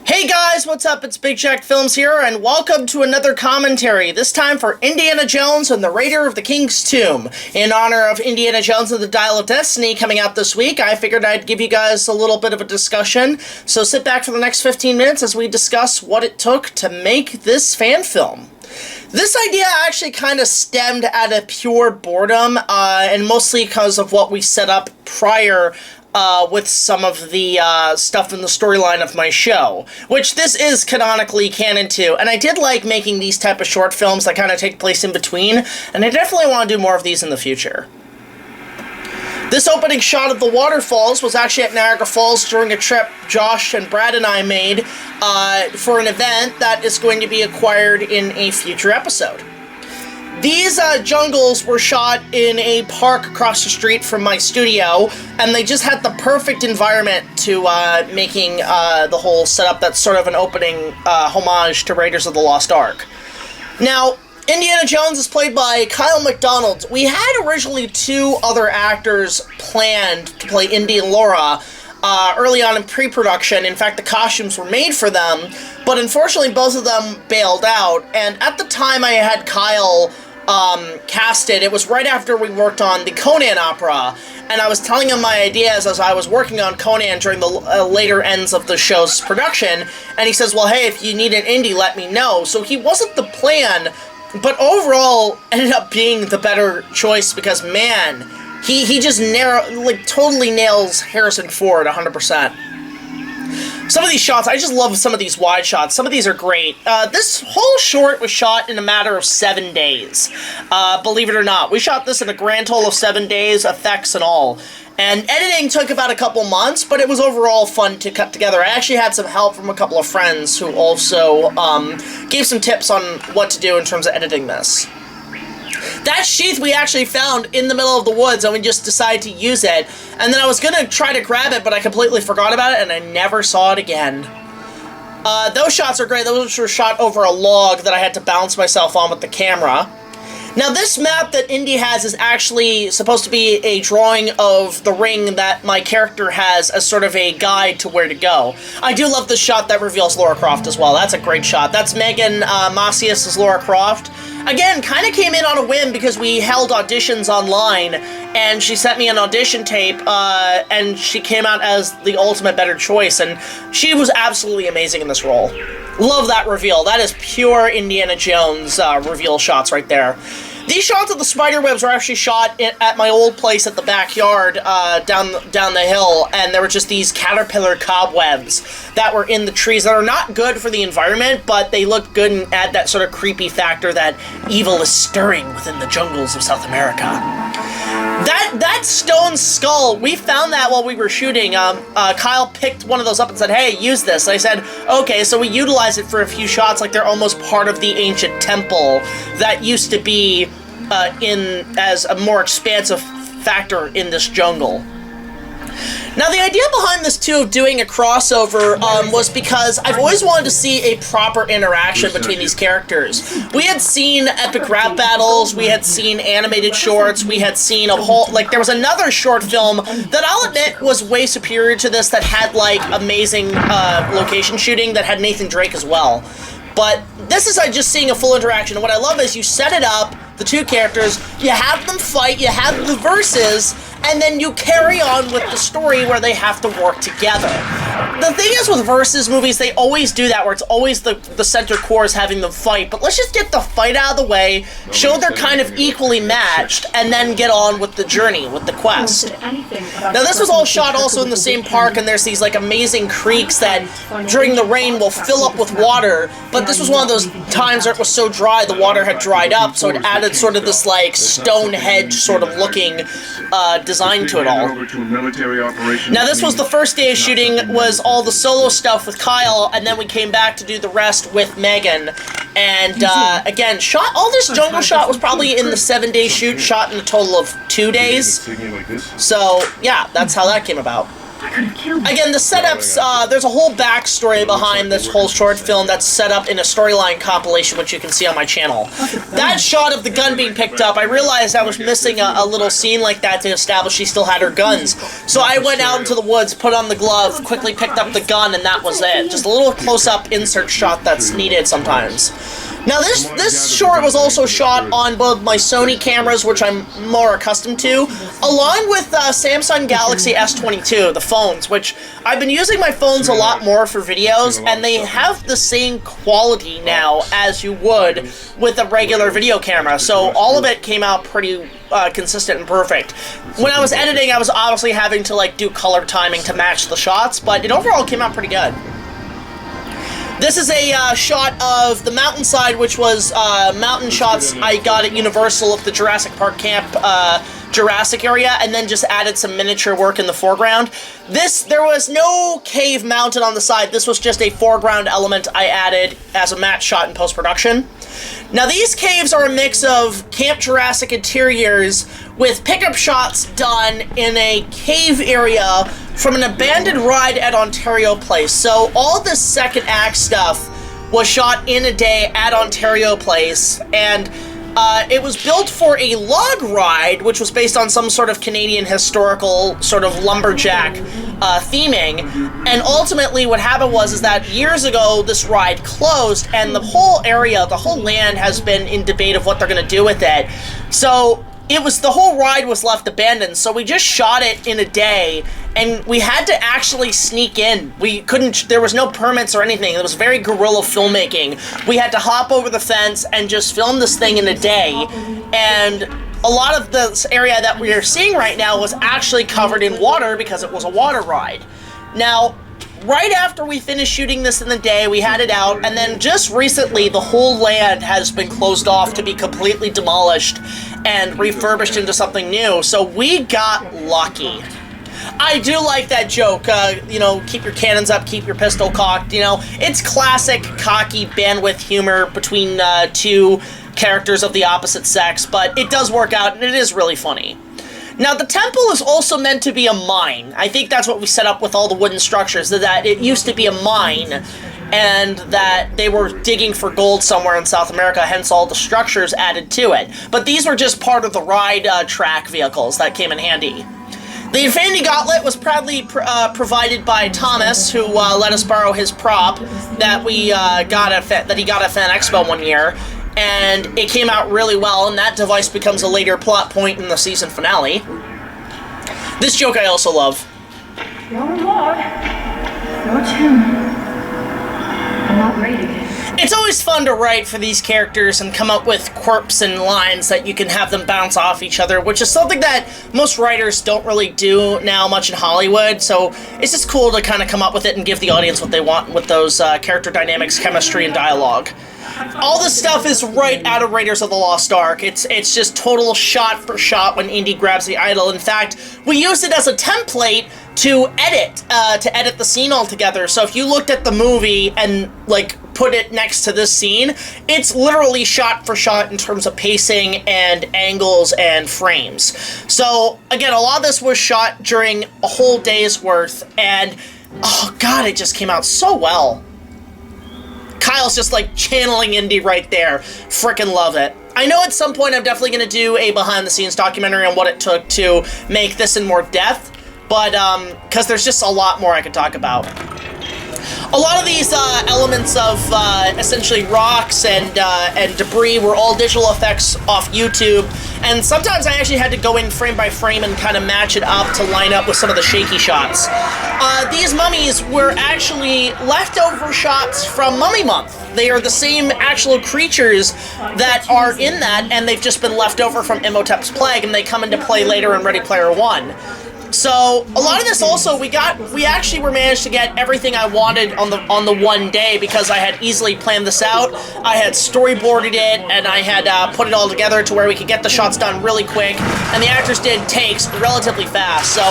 Hey guys, what's up? It's BigJackFilms here, and welcome to another commentary, this time for Indiana Jones and the Raider of the King's Tomb. In honor of Indiana Jones and the Dial of Destiny coming out this week, I figured I'd give you guys a little bit of a discussion, so sit back for the next 15 minutes as we discuss what it took to make this fan film. This idea actually kind of stemmed out of pure boredom, and mostly because of what we set up prior with some of the stuff in the storyline of my show, which this is canonically canon too, and I did like making these type of short films that kind of take place in between, and I definitely want to do more of these in the future. This opening shot of the waterfalls was actually at Niagara Falls during a trip Josh and Brad and I made for an event that is going to be acquired in a future episode. These jungles were shot in a park across the street from my studio, and they just had the perfect environment to making the whole setup that's sort of an opening homage to Raiders of the Lost Ark. Now, Indiana Jones is played by Kyle MacDonald. We had originally two other actors planned to play Indy and Laura early on in pre-production. In fact, the costumes were made for them, but unfortunately both of them bailed out, and at the time I had Kyle casted, it was right after we worked on the Conan opera, and I was telling him my ideas as I was working on Conan during the later ends of the show's production, and he says, well, hey, if you need an Indy, let me know. So he wasn't the plan, but overall ended up being the better choice because, man, he just totally nails Harrison Ford 100%. Some of these shots, I just love some of these wide shots. Some of these are great. This whole short was shot in a matter of 7 days. Believe it or not. We shot this in a grand total of 7 days, effects and all. And editing took about a couple months, but it was overall fun to cut together. I actually had some help from a couple of friends who also gave some tips on what to do in terms of editing this. That sheath we actually found in the middle of the woods, and we just decided to use it. And then I was gonna try to grab it, but I completely forgot about it, and I never saw it again. Those shots are great. Those were shot over a log that I had to bounce myself on with the camera. Now, this map that Indy has is actually supposed to be a drawing of the ring that my character has as sort of a guide to where to go. I do love the shot that reveals Lara Croft as well. That's a great shot. That's Megan Macias as Lara Croft. Again, kind of came in on a whim because we held auditions online, and she sent me an audition tape, and she came out as the ultimate better choice, and she was absolutely amazing in this role. Love that reveal. That is pure Indiana Jones reveal shots right there. These shots of the spiderwebs were actually shot at my old place at the backyard down the hill, and there were just these caterpillar cobwebs that were in the trees that are not good for the environment, but they look good and add that sort of creepy factor that evil is stirring within the jungles of South America. That stone skull, we found that while we were shooting. Kyle picked one of those up and said, hey, use this. And I said, okay, so we utilized it for a few shots like they're almost part of the ancient temple that used to be as a more expansive factor in this jungle. Now, the idea behind this, too, of doing a crossover was because I've always wanted to see a proper interaction between these characters. We had seen epic rap battles, we had seen animated shorts, we had seen a whole, there was another short film that I'll admit was way superior to this that had, amazing location shooting that had Nathan Drake as well. But this is just seeing a full interaction, and what I love is you set it up, the two characters, you have them fight, you have the verses, and then you carry on with the story where they have to work together. The thing is with versus movies, they always do that, where it's always the center core is having them fight, but let's just get the fight out of the way, show they're kind of equally matched, and then get on with the journey, with the quest. Now, this was all shot also in the same park, and there's these amazing creeks that during the rain will fill up with water, but this was one of those times where it was so dry the water had dried up, so it added sort of this Stonehenge sort of looking design to it all. Now, this was the first day of shooting, was all the solo stuff with Kyle, and then we came back to do the rest with Megan. And again, all this jungle shot was probably in the 7-day shoot, shot in a total of 2 days. So yeah, that's how that came about. Again, the setups, there's a whole backstory behind this whole short film that's set up in a storyline compilation, which you can see on my channel. That shot of the gun being picked up, I realized I was missing a little scene like that to establish she still had her guns. So I went out into the woods, put on the glove, quickly picked up the gun, and that was it. Just a little close-up insert shot that's needed sometimes. Now this short was also shot on both my Sony cameras, which I'm more accustomed to, along with Samsung Galaxy S22, the phones, which I've been using my phones a lot more for videos, and they have the same quality now as you would with a regular video camera, so all of it came out pretty consistent and perfect. When I was editing, I was obviously having to like do color timing to match the shots, but it overall came out pretty good. This is a shot of the mountainside, which was mountain shots I got at Universal of the Jurassic Park Camp Jurassic area, and then just added some miniature work in the foreground. There was no cave mounted on the side. This was just a foreground element I added as a matte shot in post-production. Now these caves are a mix of Camp Jurassic interiors with pickup shots done in a cave area from an abandoned ride at Ontario Place. So all the second act stuff was shot in a day at Ontario Place, and it was built for a log ride, which was based on some sort of Canadian historical sort of lumberjack theming. And ultimately what happened was that years ago this ride closed, and the whole area, the whole land has been in debate of what they're going to do with it. So the whole ride was left abandoned, so we just shot it in a day, and we had to actually sneak in. There was no permits or anything. It was very guerrilla filmmaking. We had to hop over the fence and just film this thing in a day, and a lot of this area that we are seeing right now was actually covered in water because it was a water ride. Now, right after we finished shooting this in the day, we had it out, and then just recently the whole land has been closed off to be completely demolished and refurbished into something new, so we got lucky. I do like that joke, you know, keep your cannons up, keep your pistol cocked, you know. It's classic cocky bandwidth humor between two characters of the opposite sex, but it does work out, and it is really funny. Now, the temple is also meant to be a mine. I think that's what we set up with all the wooden structures, that it used to be a mine, and that they were digging for gold somewhere in South America, hence all the structures added to it. But these were just part of the ride track vehicles that came in handy. The Infinity Gauntlet was proudly provided by Thomas, who let us borrow his prop that he got at Fan Expo one year, and it came out really well, and that device becomes a later plot point in the season finale. This joke I also love. Your reward. Your tomb. I'm not ready. It's always fun to write for these characters and come up with quirks and lines that you can have them bounce off each other, which is something that most writers don't really do now much in Hollywood, so it's just cool to kind of come up with it and give the audience what they want with those character dynamics, chemistry, and dialogue. All this stuff is right out of Raiders of the Lost Ark. It's just total shot for shot when Indy grabs the idol. In fact, we used it as a template to edit the scene altogether. So if you looked at the movie and like put it next to this scene, it's literally shot for shot in terms of pacing and angles and frames. So again, a lot of this was shot during a whole day's worth, and oh god, it just came out so well. Kyle's just like channeling Indy right there. Frickin' love it. I know at some point I'm definitely going to do a behind-the-scenes documentary on what it took to make this in more depth, but because there's just a lot more I could talk about. A lot of these elements of essentially rocks and debris were all digital effects off YouTube, and sometimes I actually had to go in frame by frame and kind of match it up to line up with some of the shaky shots. These mummies were actually leftover shots from Mummy Month. They are the same actual creatures that are in that, and they've just been left over from Imhotep's Plague, and they come into play later in Ready Player One. So a lot of this also we actually were managed to get everything I wanted on the one day because I had easily planned this out. I had storyboarded it, and I had put it all together to where we could get the shots done really quick, and the actors did takes relatively fast. So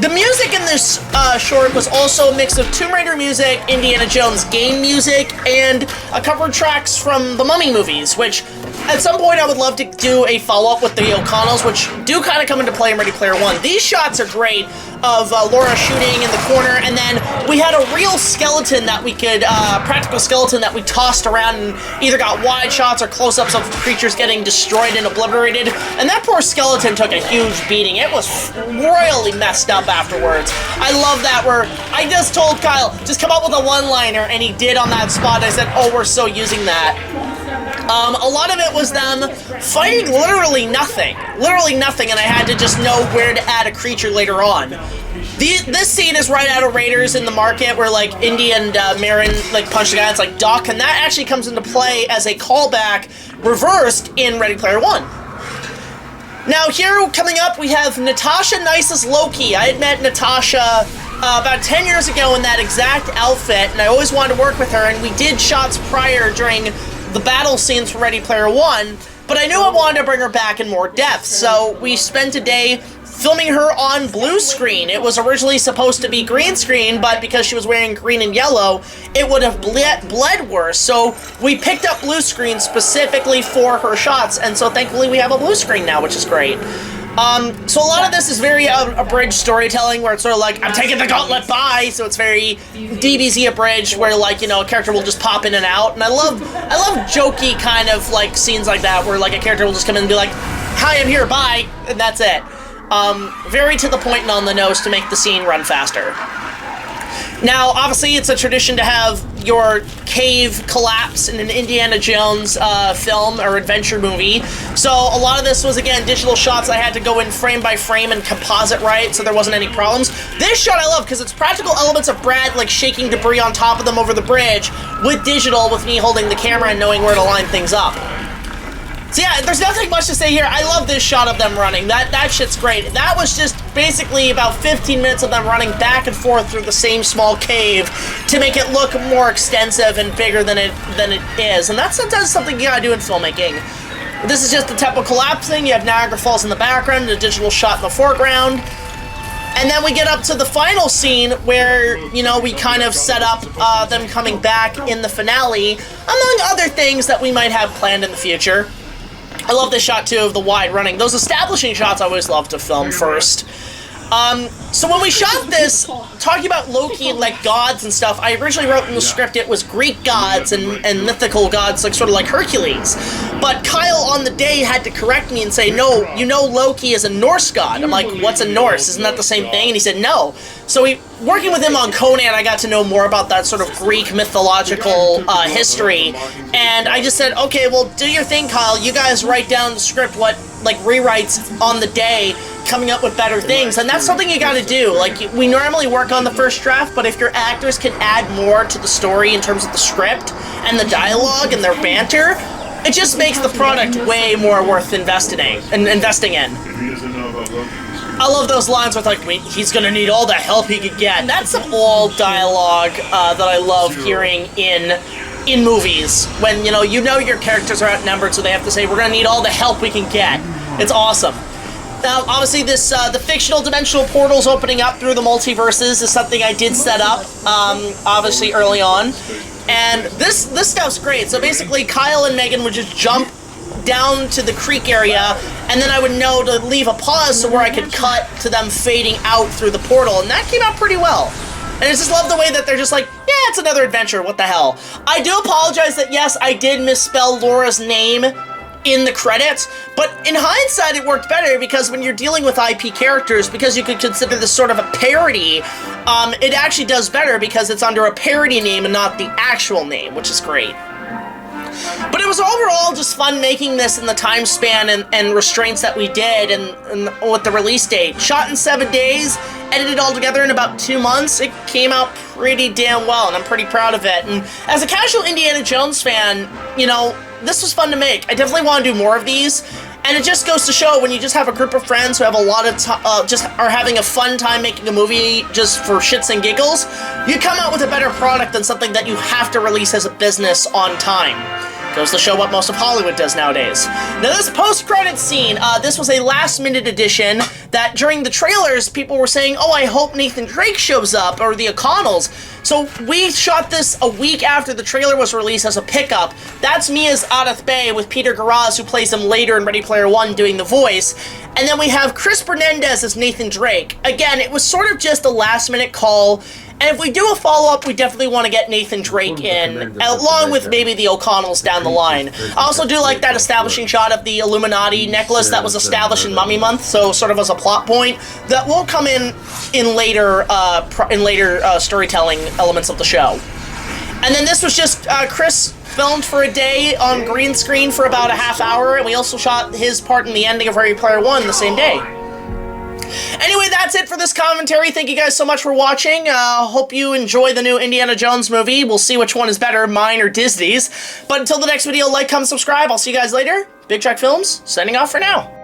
the music in this short was also a mix of Tomb Raider music, Indiana Jones game music, and a couple of tracks from the Mummy movies, which at some point I would love to do a follow-up with the O'Connells, which do kind of come into play in Ready Player One. These shots are great of Laura shooting in the corner, and then we had a real skeleton that we could, practical skeleton that we tossed around and either got wide shots or close-ups of creatures getting destroyed and obliterated, and that poor skeleton took a huge beating. It was royally messed up afterwards. I love that where I just told Kyle, just come up with a one-liner, and he did on that spot. I said, oh, we're so using that. A lot of it was them fighting literally nothing, and I had to just know where to add a creature later on. This scene is right out of Raiders in the market where, like, Indy and Marin, like, punch the guy. It's like, Doc, and that actually comes into play as a callback reversed in Ready Player One. Now, here coming up, we have Natasha Nice as Loki. I had met Natasha about 10 years ago in that exact outfit, and I always wanted to work with her, and we did shots prior during the battle scenes for Ready Player One, but I knew I wanted to bring her back in more depth, so we spent a day filming her on blue screen. It was originally supposed to be green screen, but because she was wearing green and yellow, it would have bled worse, so we picked up blue screen specifically for her shots, and so thankfully we have a blue screen now, which is great. So a lot of this is very abridged storytelling, where it's sort of like, I'm taking the gauntlet, bye, so it's very DBZ abridged, where, like, you know, a character will just pop in and out, and I love jokey kind of, like, scenes like that, where, like, a character will just come in and be like, hi, I'm here, bye, and that's it. Very to the point and on the nose to make the scene run faster. Now, obviously, it's a tradition to have your cave collapse in an Indiana Jones film or adventure movie. So a lot of this was, again, digital shots. I had to go in frame by frame and composite right, so there wasn't any problems. This shot I love because it's practical elements of Brad, like, shaking debris on top of them over the bridge with digital, with me holding the camera and knowing where to line things up. So yeah, there's nothing much to say here. I love this shot of them running. That shit's great. That was just basically about 15 minutes of them running back and forth through the same small cave to make it look more extensive and bigger than it is. And that's sometimes something you gotta do in filmmaking. This is just the temple collapsing. You have Niagara Falls in the background, and a digital shot in the foreground. And then we get up to the final scene where, you know, we kind of set up them coming back in the finale, among other things that we might have planned in the future. I love this shot, too, of the wide running. Those establishing shots I always love to film first. So when we shot this, talking about Loki and, like, gods and stuff, I originally wrote in the script it was Greek gods and mythical gods, like, sort of like Hercules. But Kyle on the day had to correct me and say, no, you know Loki is a Norse god. I'm like, what's a Norse? Isn't that the same thing? And he said, no. So working with him on Conan, I got to know more about that sort of Greek mythological history. And I just said, okay, well, do your thing, Kyle. You guys write down the script, what, like, rewrites on the day, coming up with better things, and that's something you gotta do. Like, we normally work on the first draft, but if your actors can add more to the story in terms of the script and the dialogue and their banter, it just makes the product way more worth investing in. I love those lines with, like, he's gonna need all the help he could get. That's some old dialogue that I love hearing in movies, when, you know your characters are outnumbered, so they have to say, we're gonna need all the help we can get. It's awesome. Now, obviously, this the fictional dimensional portals opening up through the multiverses is something I did set up, obviously, early on. And this stuff's great. So basically, Kyle and Megan would just jump down to the creek area, and then I would know to leave a pause so where I could cut to them fading out through the portal, and that came out pretty well. And I just love the way that they're just like, yeah, it's another adventure, what the hell. I do apologize that, yes, I did misspell Laura's name in the credits, but in hindsight it worked better because when you're dealing with IP characters, because you could consider this sort of a parody, it actually does better because it's under a parody name and not the actual name, which is great. But it was overall just fun making this in the time span and restraints that we did and with the release date. Shot in 7 days, edited all together in about 2 months. It came out pretty damn well, and I'm pretty proud of it. And as a casual Indiana Jones fan, you know, this was fun to make. I definitely want to do more of these, and it just goes to show when you just have a group of friends who have a lot of just are having a fun time making a movie just for shits and giggles, you come out with a better product than something that you have to release as a business on time. Goes to show what most of Hollywood does nowadays. Now this post-credit scene, this was a last-minute addition that during the trailers, people were saying, oh, I hope Nathan Drake shows up, or the O'Connells. So we shot this a week after the trailer was released as a pickup. That's me as Adith Bey with Peter Garaz, who plays him later in Ready Player One, doing the voice. And then we have Chris Bernendez as Nathan Drake. Again, it was sort of just a last-minute call. And if we do a follow-up, we definitely want to get Nathan Drake in, along with maybe the O'Connells down the line. I also do like that establishing shot of the Illuminati necklace that was established in Mummy Month, so sort of as a plot point that will come in later storytelling elements of the show. And then this was just Chris filmed for a day on green screen for about a half hour, and we also shot his part in the ending of Ready Player One the same day. Anyway, that's it for this commentary. Thank you guys so much for watching. Hope you enjoy the new Indiana Jones movie. We'll see which one is better, mine or Disney's. But until the next video, like, comment, subscribe. I'll see you guys later. BigJackFilms, signing off for now.